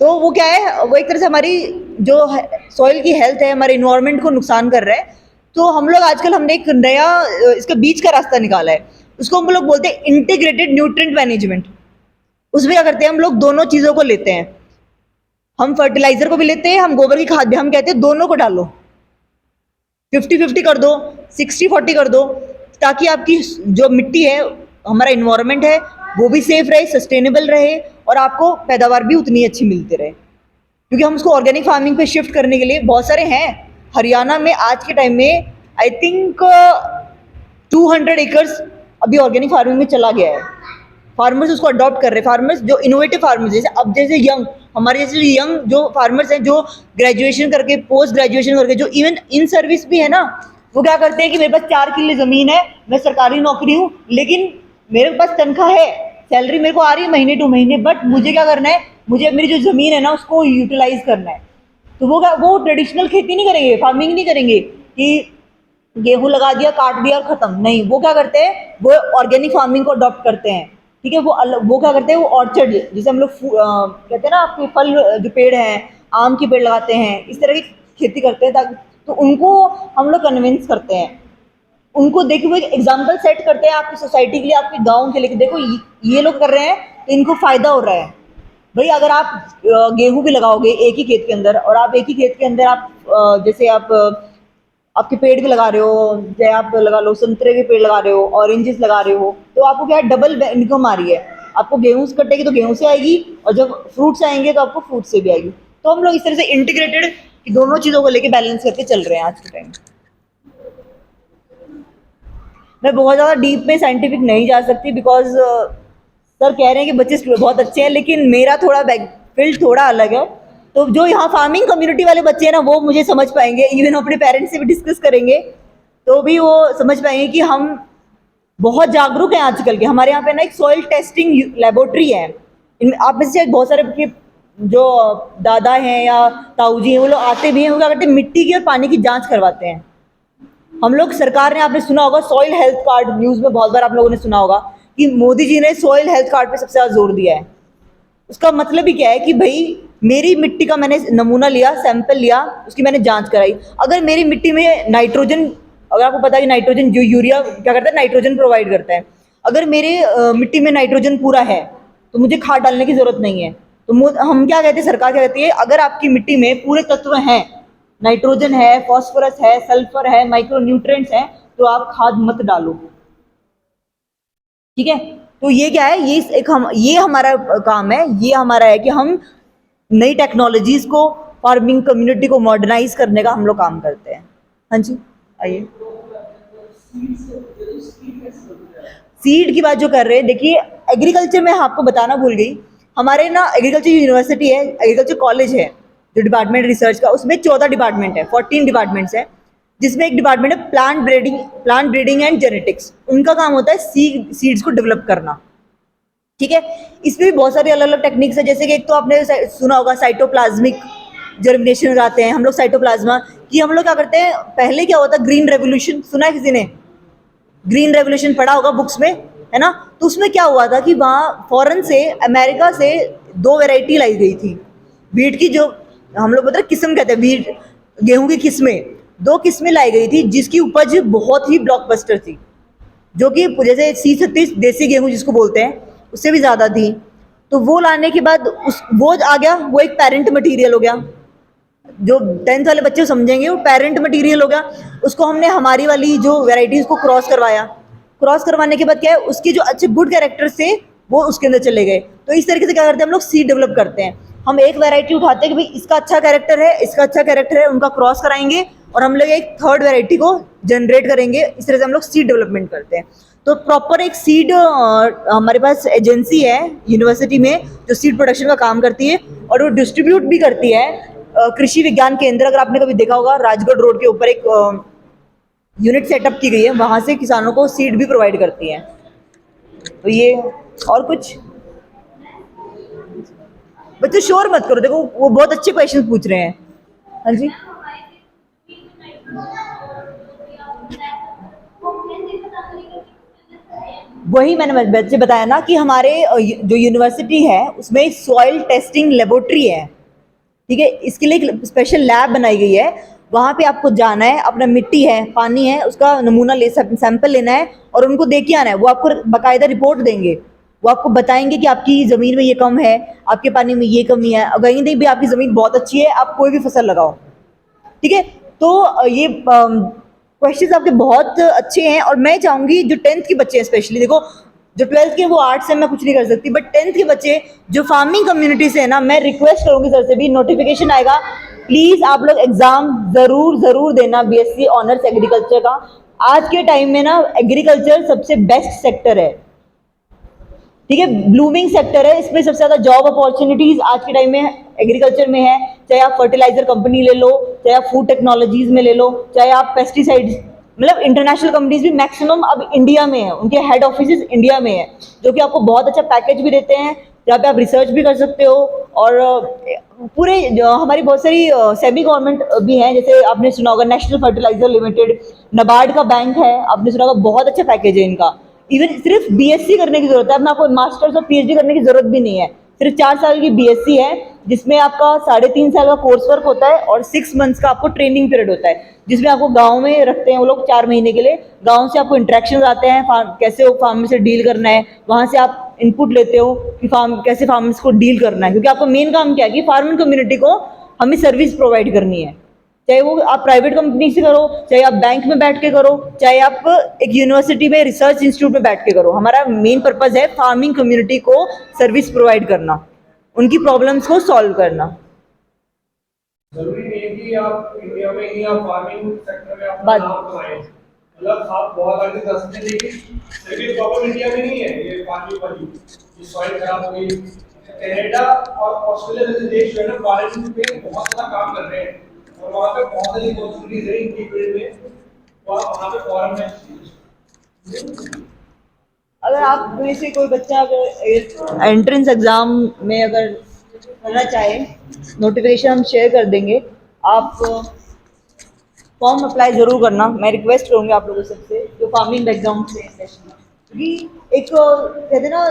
तो वो क्या है, वो एक तरह से हमारी जो सॉइल की हेल्थ है, हमारे इन्वायरमेंट को नुकसान कर रहा है। तो हम लोग आजकल हमने एक नया इसका बीच का रास्ता निकाला है, उसको हम लोग बोलते हैं इंटीग्रेटेड न्यूट्रिएंट मैनेजमेंट। उसमें क्या करते हैं, हम लोग दोनों चीज़ों को लेते हैं, हम फर्टिलाइजर को भी लेते हैं, हम गोबर की खाद भी, हम कहते हैं दोनों को डालो, 50-50 कर दो, 60-40 कर दो, ताकि आपकी जो मिट्टी है, हमारा इन्वायरमेंट है, वो भी सेफ रहे, सस्टेनेबल रहे, और आपको पैदावार भी उतनी अच्छी मिलती रहे। क्योंकि हम उसको ऑर्गेनिक फार्मिंग पे शिफ्ट करने के लिए बहुत सारे हैं। हरियाणा में आज के टाइम में आई थिंक 200 एकर्स अभी ऑर्गेनिक फार्मिंग में चला गया है। फार्मर्स उसको अडॉप्ट कर रहे हैं, फार्मर्स जो इनोवेटिव फार्मर्स, जैसे अब जैसे यंग हमारे जैसे यंग जो फार्मर्स हैं, जो ग्रेजुएशन करके, पोस्ट ग्रेजुएशन करके, जो इवन इन सर्विस भी है ना, वो क्या करते हैं कि मेरे पास 4 किले ज़मीन है, मैं सरकारी नौकरी हूँ, लेकिन मेरे पास तनख्वाह है, सैलरी मेरे को आ रही है महीने टू महीने, बट मुझे क्या करना है, मुझे मेरी जो ज़मीन है ना उसको यूटिलाइज करना है। तो वो ट्रेडिशनल खेती नहीं करेंगे, फार्मिंग नहीं करेंगे कि गेहूं लगा दिया, काट दिया और खत्म। नहीं, वो क्या करते हैं, वो ऑर्गेनिक फार्मिंग को अडॉप्ट करते हैं। ठीक है, वो क्या करते हैं, वो ऑर्चर्ड, जैसे हम लोग कहते हैं ना, आपके फल जो पेड़ हैं, आम के पेड़ लगाते हैं, इस तरह की खेती करते हैं, ताकि तो उनको हम लोग कन्विंस करते हैं, उनको देखो, वो एक एग्जाम्पल सेट करते हैं आपकी सोसाइटी के लिए, आपके गाँव के लिए, कि देखो ये लोग कर रहे हैं तो इनको फ़ायदा हो रहा है। भाई अगर आप गेहूं भी लगाओगे एक ही खेत के अंदर, और आप एक ही खेत के अंदर आप जैसे आप आपके पेड़ भी लगा रहे हो, चाहे आप लगा लो संतरे के पेड़ लगा रहे हो, ऑरेंजेस लगा रहे हो, तो आपको क्या है, डबल इनकम आ रही है। आपको गेहूं से कटेगी तो गेहूं से आएगी, और जब फ्रूट्स आएंगे तो आपको फ्रूट से भी आएगी। तो हम लोग इस तरह से इंटीग्रेटेड दोनों चीज़ों को लेके बैलेंस करके चल रहे हैं आज के टाइम। मैं बहुत ज़्यादा डीप में साइंटिफिक नहीं जा सकती, बिकॉज सर कह रहे हैं कि बच्चे बहुत अच्छे हैं, लेकिन मेरा थोड़ा फील्ड थोड़ा अलग है। तो जो यहाँ फार्मिंग कम्युनिटी वाले बच्चे हैं ना, वो मुझे समझ पाएंगे, इवन अपने पेरेंट्स से भी डिस्कस करेंगे तो भी वो समझ पाएंगे कि हम बहुत जागरूक हैं आजकल के। हमारे यहाँ पे ना एक सॉइल टेस्टिंग लेबोरेटरी है। आप में से बहुत सारे जो दादा हैं या ताऊ जी हैं, वो लोग आते भी हैं, वो क्या करते हैं, मिट्टी की और पानी की जाँच करवाते हैं। हम लोग, सरकार ने, आपने सुना होगा सॉइल हेल्थ कार्ड, न्यूज़ में बहुत बार आप लोगों ने सुना होगा कि मोदी जी ने सॉइल हेल्थ कार्ड पे सबसे ज़्यादा जोर दिया है। उसका मतलब ही क्या है कि भाई मेरी मिट्टी का मैंने नमूना लिया, सैंपल लिया, उसकी मैंने जांच कराई। अगर मेरी मिट्टी में नाइट्रोजन, अगर आपको पता है कि नाइट्रोजन, जो यूरिया क्या करता है, नाइट्रोजन प्रोवाइड करता है, अगर मेरे मिट्टी में नाइट्रोजन पूरा है तो मुझे खाद डालने की ज़रूरत नहीं है। तो हम क्या कहते हैं, सरकार क्या कहती है, अगर आपकी मिट्टी में पूरे तत्व हैं, नाइट्रोजन है, फॉस्फोरस है, सल्फर है, माइक्रो न्यूट्रिएंट्स हैं, तो आप खाद मत डालो। ठीक है, तो ये क्या है, ये हमारा काम है, ये हमारा है कि हम नई टेक्नोलॉजीज को, फार्मिंग कम्युनिटी को मॉडर्नाइज करने का हम लोग काम करते हैं। हाँ जी, आइए। सीड की बात जो कर रहे हैं, देखिए एग्रीकल्चर में आपको बताना भूल गई, हमारे ना एग्रीकल्चर यूनिवर्सिटी है, एग्रीकल्चर कॉलेज है जो डिपार्टमेंट रिसर्च का, उसमें 14 डिपार्टमेंट है, 14 डिपार्टमेंट्स है, जिसमें एक डिपार्टमेंट है प्लांट ब्रीडिंग एंड जेनेटिक्स। उनका काम होता है सीड्स को डेवलप करना। ठीक है, इसमें भी बहुत सारी अलग अलग टेक्निक्स है, जैसे कि एक तो आपने सुना होगा साइटोप्लाज्मिक जर्मिनेशन लगाते हैं हम लोग, साइटोप्लाज्मा की हम लोग क्या करते हैं, पहले क्या होता है, ग्रीन रेवोल्यूशन सुना है किसी ने? ग्रीन रेवोल्यूशन पढ़ा होगा बुक्स में, है ना? तो उसमें क्या हुआ था कि वहाँ फॉरेन से, अमेरिका से 2 वैरायटी लाई गई थी वीट की, जो हम लोग मतलब किस्म कहते हैं, वीट गेहूं की किस्में, 2 किस्में लाई गई थी, जिसकी उपज बहुत ही ब्लॉकबस्टर थी, जो कि जैसे C36 देसी गेहूं जिसको बोलते हैं, उससे भी ज़्यादा थी। तो वो लाने के बाद वो आ गया, वो एक पेरेंट मटेरियल हो गया, जो 10th वाले बच्चे समझेंगे, वो पेरेंट मटेरियल हो गया। उसको हमने हमारी वाली जो वैरायटीज़ को क्रॉस करवाया, क्रॉस करवाने के बाद क्या है, उसके जो अच्छे गुड कैरेक्टर्स थे वो उसके अंदर चले गए। तो इस तरीके से क्या करते हैं हम लोग, सीड डेवलप करते हैं। हम एक वैरायटी उठाते हैं कि भाई इसका अच्छा कैरेक्टर है, इसका अच्छा कैरेक्टर है, उनका क्रॉस कराएंगे और हम लोग एक 3rd वैरायटी को जनरेट करेंगे। इस तरह से हम लोग सीड डेवलपमेंट करते हैं। तो प्रॉपर एक सीड, हमारे पास एजेंसी है यूनिवर्सिटी में जो सीड प्रोडक्शन का काम करती है, और वो डिस्ट्रीब्यूट भी करती है। कृषि विज्ञान केंद्र, अगर आपने कभी देखा होगा, राजगढ़ रोड के ऊपर एक यूनिट सेटअप की गई है, वहाँ से किसानों को सीड भी प्रोवाइड करती है। तो ये, और कुछ बच्चे शोर मत करो, देखो वो बहुत अच्छे क्वेश्चन पूछ रहे हैं। हाँ जी, वही मैंने बच्चे बताया ना कि हमारे जो यूनिवर्सिटी है उसमें सॉइल टेस्टिंग लेबोरेटरी है। ठीक है, इसके लिए एक स्पेशल लैब बनाई गई है। वहाँ पे आपको जाना है, अपना मिट्टी है, पानी है, उसका नमूना सैंपल लेना है और उनको दे के आना है। वो आपको बाकायदा रिपोर्ट देंगे, वो आपको बताएंगे कि आपकी ज़मीन में ये कम है, आपके पानी में ये कमी है, और कहीं भी आपकी ज़मीन बहुत अच्छी है, आप कोई भी फसल लगाओ। ठीक है, तो ये क्वेश्चंस आपके बहुत अच्छे हैं, और मैं चाहूँगी जो 10th के बच्चे हैं स्पेशली, देखो जो 12th के वो आर्ट्स से मैं कुछ नहीं कर सकती, बट 10th के बच्चे जो फार्मिंग कम्युनिटी से है ना, मैं रिक्वेस्ट करूँगी सर से भी, नोटिफिकेशन आएगा, प्लीज़ आप लोग एग्ज़ाम ज़रूर देना BSc ऑनर्स एग्रीकल्चर का। आज के टाइम में ना एग्रीकल्चर सबसे बेस्ट सेक्टर है। ठीक है, ब्लूमिंग सेक्टर है, इसमें सबसे ज़्यादा जॉब अपॉर्चुनिटीज़ आज के टाइम में एग्रीकल्चर में है, चाहे आप फर्टिलाइजर कंपनी ले लो, चाहे आप फूड टेक्नोलॉजीज में ले लो, चाहे आप पेस्टिसाइड्स, मतलब इंटरनेशनल कंपनीज भी मैक्सिमम अब इंडिया में है, उनके हेड ऑफिसेज इंडिया में है, जो कि आपको बहुत अच्छा पैकेज भी देते हैं, जहाँ पे आप रिसर्च भी कर सकते हो। और पूरे हमारी बहुत सारी सेमी गवर्नमेंट भी हैं, जैसे आपने सुना होगा नेशनल फर्टिलाइजर लिमिटेड, नबार्ड का बैंक है, आपने सुना होगा, बहुत अच्छा पैकेज है इनका। इवन सिर्फ बीएससी करने की जरूरत है, अब आपको मास्टर्स और पीएचडी करने की जरूरत भी नहीं है, सिर्फ 4 साल की बीएससी है, जिसमें आपका 3.5 साल का कोर्स वर्क होता है और 6 मंथ्स का आपको ट्रेनिंग पीरियड होता है, जिसमें आपको गांव में रखते हैं वो लोग 4 महीने के लिए। गांव से आपको इंटरेक्शन आते हैं, कैसे वो फार्म से डील करना है, वहां से आप इनपुट लेते हो कि कैसे फार्मर्स को डील करना है, क्योंकि आपका मेन काम क्या है कि फार्मिंग कम्युनिटी को हमें सर्विस प्रोवाइड करनी है, चाहे वो आप प्राइवेट कंपनी से करो, चाहे आप बैंक में बैठ के करो, चाहे आप एक यूनिवर्सिटी में रिसर्च इंस्टीट्यूट में बैठ के करो। हमारा मेन पर्पस है फार्मिंग कम्युनिटी को सर्विस प्रोवाइड करना, उनकी प्रॉब्लम्स को सॉल्व करना। जरूरी नहीं है कि आप इंडिया में ही आप फार्मिंग सेक्टर में अपना बात- नाम कमाएं, मतलब आप बहुत आगे जा सकते हैं, लेकिन सिर्फ प्रॉब्लम इंडिया में नहीं है ये पानी वाली, ये सॉइल खराब हो गई। कनाडा और ऑस्ट्रेलिया जैसे देश जो है ना फार्मिंग पे बहुत ज़्यादा काम कर रहे हैं और वहाँ पे बहुत सारी अपॉर्चुनिटीज है इनकी फील्ड में, तो आप वहाँ पे फॉरन में अगर आप में से कोई बच्चा अगर एंट्रेंस एग्जाम में अगर करना चाहे, नोटिफिकेशन हम शेयर कर देंगे, आप फॉर्म अप्लाई जरूर करना। मैं रिक्वेस्ट करूँगी आप लोगों सबसे जो फार्मिंग बैकग्राउंड से हैं, क्योंकि एक कहते हैं ना,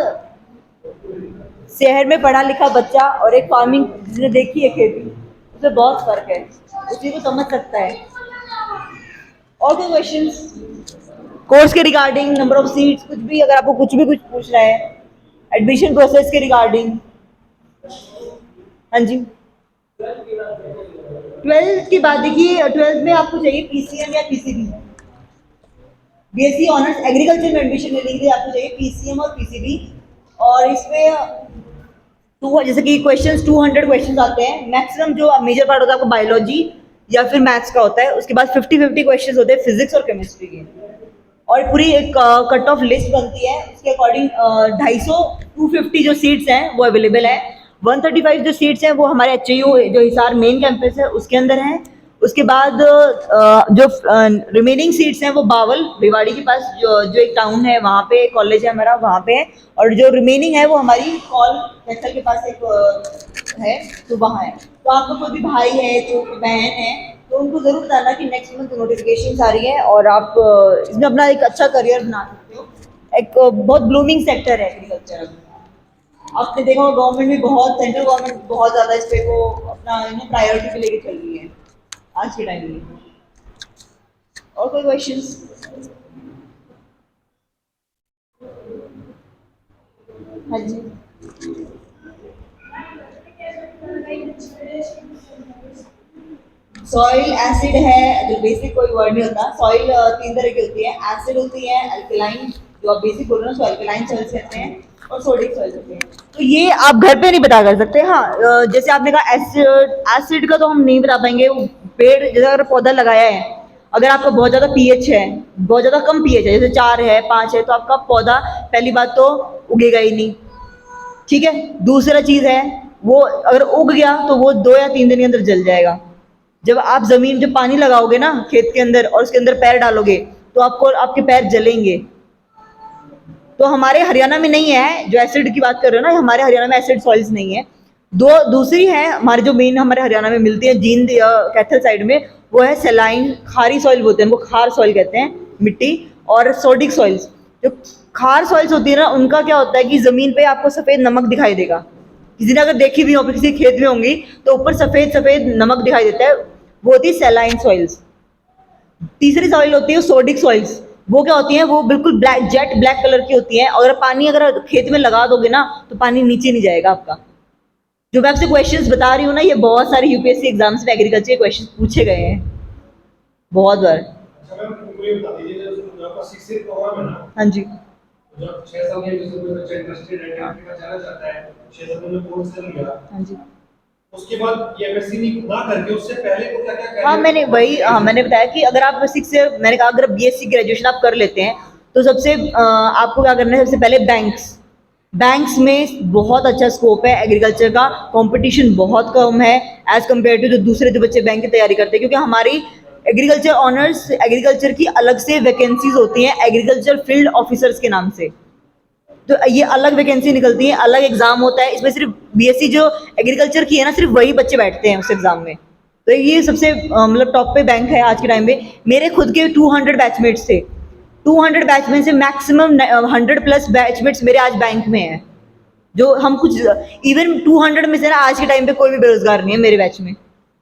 शहर में पढ़ा लिखा बच्चा और एक फार्मिंग जिसने देखी है खेती, उसमें बहुत फर्क है, उसी को समझ सकता है। और कोई क्वेश्चंस कोर्स के रिगार्डिंग, नंबर ऑफ सीट्स, कुछ भी, अगर आपको कुछ पूछना है एडमिशन प्रोसेस के रिगार्डिंग? हाँ जी, 12th की बात देखिए, 12th में आपको चाहिए पीसीएम या पीसीबी। बीएससी ऑनर्स एग्रीकल्चर में एडमिशन लेने के लिए आपको चाहिए पीसीएम और पीसीबी, और इसमें जैसे कि क्वेश्चंस 200 क्वेश्चंस आते हैं मैक्सिमम, जो मेजर पार्ट होता है आपका बायोलॉजी या फिर मैथ्स का होता है, उसके बाद 50-50 क्वेश्चंस होते हैं फिजिक्स और केमिस्ट्री के, और पूरी एक कट ऑफ लिस्ट बनती है, उसके अकॉर्डिंग 250 जो सीट्स हैं वो अवेलेबल है। 135 जो सीट्स हैं वो हमारे एचयू जो हिसार मेन कैंपस है उसके अंदर हैं। उसके बाद जो रिमेनिंग सीट्स हैं वो बावल रेवाड़ी के पास जो एक टाउन है वहाँ पे कॉलेज है हमारा, वहाँ पे है, और जो रिमेनिंग है वो हमारी कॉल कैथल के पास एक है, तो वहाँ है। तो आपका कोई भी भाई है, तो बहन है, तो उनको ज़रूर बताना कि नेक्स्ट मंथ नोटिफिकेशन आ रही है और आप इसमें अपना एक अच्छा करियर बना सकते हो। एक बहुत ब्लूमिंग सेक्टर है एग्रीकल्चर। आपने देखा होगा गवर्नमेंट भी बहुत, सेंट्रल गवर्नमेंट बहुत ज़्यादा इस पे को अपना प्रायोरिटी पे लेके चल रही है आज के टाइम में। और कोई क्वेश्चंस? हाँ जी, सॉइल एसिड है, जो बेसिक कोई वर्ड नहीं होता। सॉइल 3 तरह की होती है, एसिड होती है, अल्कलाइन जो आप बेसिक बोल रहे हो सो अल्कलाइन सॉइल्स कहते हैं, और सोडिक सॉइल्स होते हैं। तो ये आप घर पे नहीं बता कर सकते। हाँ, जैसे आपने कहा एसिड का तो हम नहीं बता पाएंगे। वो पेड़ जैसे अगर पौधा लगाया है, अगर आपका बहुत ज़्यादा पीएच है, बहुत ज़्यादा कम पीएच है, जैसे 4 है 5 है, तो आपका पौधा पहली बात तो उगेगा ही नहीं, ठीक है। दूसरा चीज़ है वो अगर उग गया तो वो 2 या 3 दिन के अंदर जल जाएगा। जब आप जमीन जब पानी लगाओगे ना खेत के अंदर और उसके अंदर पैर डालोगे तो आपको आपके पैर जलेंगे। तो हमारे हरियाणा में नहीं है, जो एसिड की बात कर रहे हो ना, हमारे हरियाणा में एसिड सॉइल्स नहीं है। दूसरी है हमारे जो मेन हमारे हरियाणा में मिलती है जींद या कैथल साइड में, वो है सलाइन खारी सॉइल बोलते हैं, वो खार सॉइल कहते हैं मिट्टी। और सोडिक सॉइल्स, जो खार सॉइल्स होती है ना, उनका क्या होता है कि जमीन पे आपको सफेद नमक दिखाई देगा। किसी ने अगर देखी भी हो, किसी खेत में होंगी तो ऊपर सफेद सफेद नमक दिखाई देता है, वो होती है सैलाइन सॉइल्स। तीसरी सॉइल होती है सोडिक सॉइल्स, वो क्या होती है, वो बिल्कुल ब्लैक जेट ब्लैक कलर की होती है। अगर पानी अगर खेत में लगा दोगे ना तो पानी नीचे नहीं जाएगा आपका। जो मैं आपसे क्वेश्चंस बता रही हूँ ना, ये बहुत सारे यूपीएससी एग्जाम्स में एग्रीकल्चर के क्वेश्चंस पूछे गए हैं बहुत बार। अच्छा मैम, मुझे ये बता दीजिए, जो आपका 6 ईयर प्रोग्राम है ना, हाँ जी, जब 6 साल के जैसे कोई बच्चा इंटरेस्टेड है अफ्रीका जाना चाहता है, 6 साल में कोर्स कर लिया, हाँ जी, उसके बाद ये एमएससी नहीं ना करके उससे पहले को क्या क्या करना? हाँ मैंने बताया कि अगर आप 6 ईयर, मैंने कहा अगर बीएससी ग्रेजुएशन आप कर लेते हैं तो सबसे आपको क्या करना है, सबसे पहले बैंक्स, बैंक्स में बहुत अच्छा स्कोप है एग्रीकल्चर का, कंपटीशन बहुत कम है एज कम्पेयर टू जो दूसरे जो बच्चे बैंक की तैयारी करते हैं, क्योंकि हमारी एग्रीकल्चर ऑनर्स एग्रीकल्चर की अलग से वैकेंसीज होती हैं एग्रीकल्चर फील्ड ऑफिसर्स के नाम से, तो ये अलग वैकेंसी निकलती है, अलग एग्जाम होता है, इसमें सिर्फ बीएससी जो एग्रीकल्चर की है ना सिर्फ वही बच्चे बैठते हैं उस एग्जाम में। तो ये सबसे मतलब टॉप पे बैंक है आज के टाइम पे। मेरे खुद के 200 बैचमेट्स थे, 200 बैचमेट से मैक्सिमम 100+ बैचमेट्स मेरे आज बैंक में हैं, जो हम कुछ इवन 200 में से ना आज के टाइम पे कोई भी बेरोजगार नहीं है मेरे बैच में,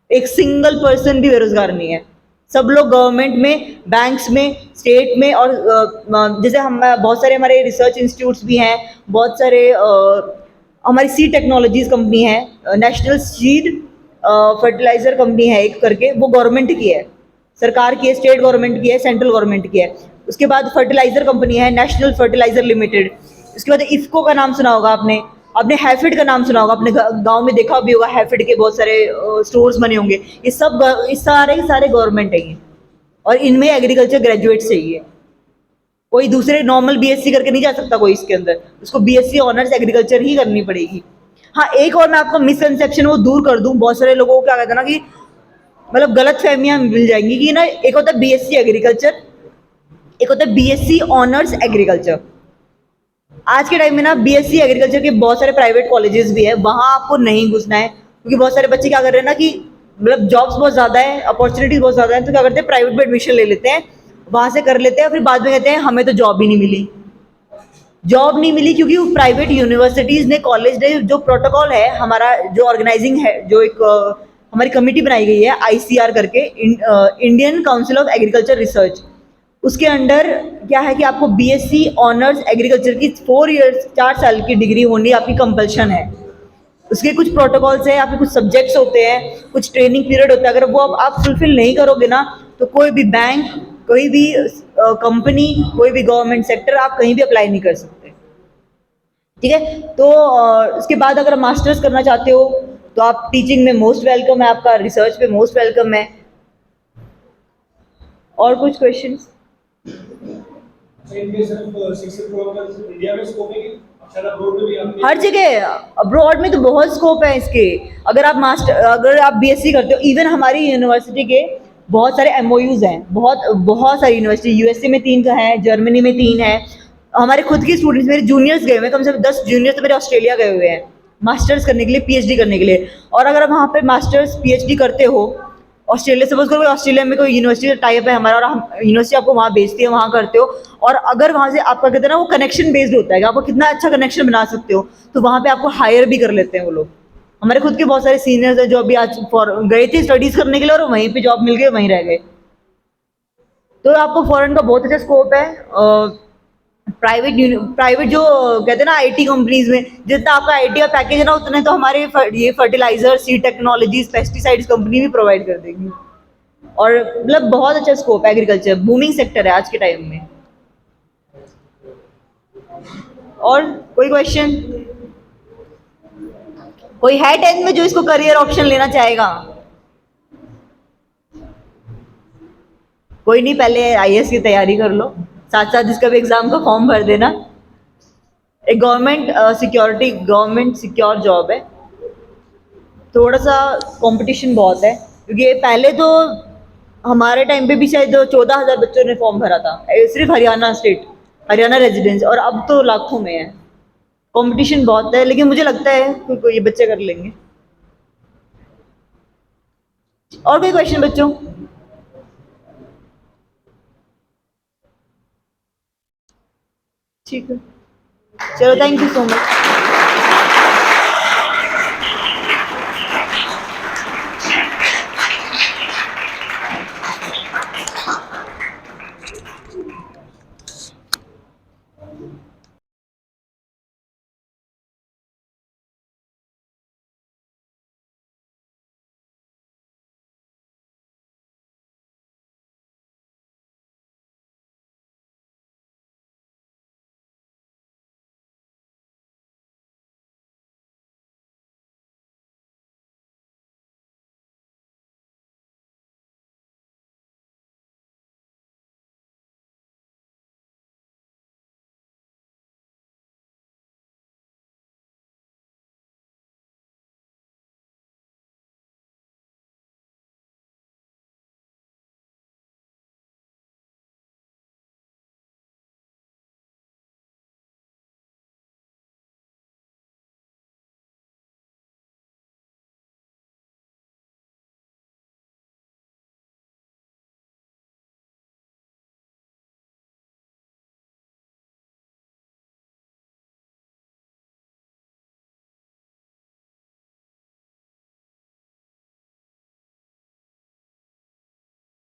एक सिंगल पर्सन भी बेरोजगार नहीं है, सब लोग गवर्नमेंट में, बैंक्स में, स्टेट में, और जैसे हम बहुत सारे हमारे रिसर्च इंस्टीट्यूट्स भी हैं, बहुत सारे हमारी सीड टेक्नोलॉजीज कंपनी है, नेशनल सीड फर्टिलाइजर कंपनी है एक करके, वो गवर्नमेंट की है, सरकार की है, स्टेट गवर्नमेंट की है, सेंट्रल गवर्नमेंट की है। उसके बाद फर्टिलाइजर कंपनी है नेशनल फर्टिलाइजर लिमिटेड। उसके बाद इफ्को का नाम सुना होगा आपने, आपने हैफेड का नाम सुना होगा, अपने गांव में देखा भी होगा, हैफेड के बहुत सारे स्टोर्स बने होंगे। ये सब सारे गवर्नमेंट है ये, और इनमें एग्रीकल्चर ग्रेजुएट चाहिए, कोई दूसरे नॉर्मल बीएससी करके नहीं जा सकता कोई इसके अंदर, उसको बीएससी ऑनर्स एग्रीकल्चर ही करनी पड़ेगी। हाँ, एक और मैं आपका मिसकंसेप्शन वो दूर कर दूं, बहुत सारे लोगों को क्या कहते हैं ना कि मतलब गलत फहमियां मिल जाएंगी कि ना, एक होता है बीएससी एग्रीकल्चर, एक होता है बीएससी ऑनर्स एग्रीकल्चर। आज के टाइम में ना बीएससी एग्रीकल्चर के बहुत सारे प्राइवेट कॉलेजेस भी है, वहां आपको नहीं घुसना है, क्योंकि बहुत सारे बच्चे क्या कर रहे हैं ना कि मतलब जॉब्स बहुत ज्यादा है, अपॉर्चुनिटीज बहुत ज्यादा है, तो क्या करते हैं प्राइवेट में एडमिशन ले लेते हैं, वहां से कर लेते हैं, फिर बाद में कहते हैं हमें तो जॉब ही नहीं मिली। जॉब नहीं मिली क्योंकि वो प्राइवेट यूनिवर्सिटीज ने, कॉलेज ने, जो प्रोटोकॉल है हमारा, जो ऑर्गेनाइजिंग है, जो एक हमारी कमेटी बनाई गई है आईसीआर करके, Indian council of agriculture research, उसके अंडर क्या है कि आपको बीएससी ऑनर्स एग्रीकल्चर की 4 साल की डिग्री होनी आपकी कंपल्शन है। उसके कुछ प्रोटोकॉल्स है, आपके कुछ सब्जेक्ट्स होते हैं, कुछ ट्रेनिंग पीरियड होता है, अगर वो आप फुलफिल नहीं करोगे ना तो कोई भी बैंक, कोई भी कंपनी, कोई भी गवर्नमेंट सेक्टर, आप कहीं भी अप्लाई नहीं कर सकते। ठीक है, तो उसके बाद अगर मास्टर्स करना चाहते हो तो आप टीचिंग में मोस्ट वेलकम है, आपका रिसर्च पे मोस्ट वेलकम है। और कुछ क्वेश्चंस? हर जगह अब्रॉड में तो बहुत स्कोप है इसके। अगर आप बीएससी करते हो, इवन हमारी यूनिवर्सिटी के बहुत सारे एमओयूज हैं, बहुत सारी यूनिवर्सिटी, यूएसए में 3 का है, जर्मनी में 3 है, हमारे खुद के स्टूडेंट्स, मेरे जूनियर्स गए हुए हैं, कम से कम 10 जूनियर्स तो मेरे ऑस्ट्रेलिया गए हुए हैं मास्टर्स करने के लिए, पीएचडी करने के लिए। और अगर आप वहाँ पे मास्टर्स पीएचडी करते हो ऑस्ट्रेलिया, सपोज करो ऑस्ट्रेलिया में कोई यूनिवर्सिटी टाइप है हमारा, और हम यूनिवर्सिटी आपको वहाँ भेजती है, वहाँ करते हो, और अगर वहाँ से आपका कहते हैं ना वो कनेक्शन बेस्ड होता है कि आपको कितना अच्छा कनेक्शन बना सकते हो, तो वहाँ पे आपको हायर भी कर लेते हैं वो लोग। हमारे खुद के बहुत सारे सीनियर्स हैं जो अभी आज गए थे स्टडीज करने के लिए और वहीं पे जॉब मिल गई, वहीं रह गए। तो आपको फॉरेन का बहुत अच्छा स्कोप है। प्राइवेट जो कहते हैं ना आईटी कंपनीज में, जितना आपका आईटी का पैकेज है ना, उतने तो हमारे ये fertiliser, seed technologies, pesticides company भी प्रोवाइड कर देंगी। और मतलब बहुत अच्छा स्कोप है, एग्रीकल्चर बूमिंग सेक्टर है आज के टाइम में। और कोई क्वेश्चन? कोई है 10th में जो इसको करियर ऑप्शन लेना चाहेगा? कोई नहीं, पहले आईएएस की तैयारी कर लो, साथ साथ इसका भी एग्जाम का फॉर्म भर देना। एक गवर्नमेंट सिक्योर जॉब है, थोड़ा सा कंपटीशन बहुत है, क्योंकि पहले तो हमारे टाइम पे भी शायद 14,000 बच्चों ने फॉर्म भरा था, सिर्फ हरियाणा रेजिडेंस, और अब तो लाखों में है। कंपटीशन बहुत है, लेकिन मुझे लगता है कोई ये बच्चे कर लेंगे। और कोई क्वेश्चन बच्चों? ठीक है, चलो, थैंक यू सो मच।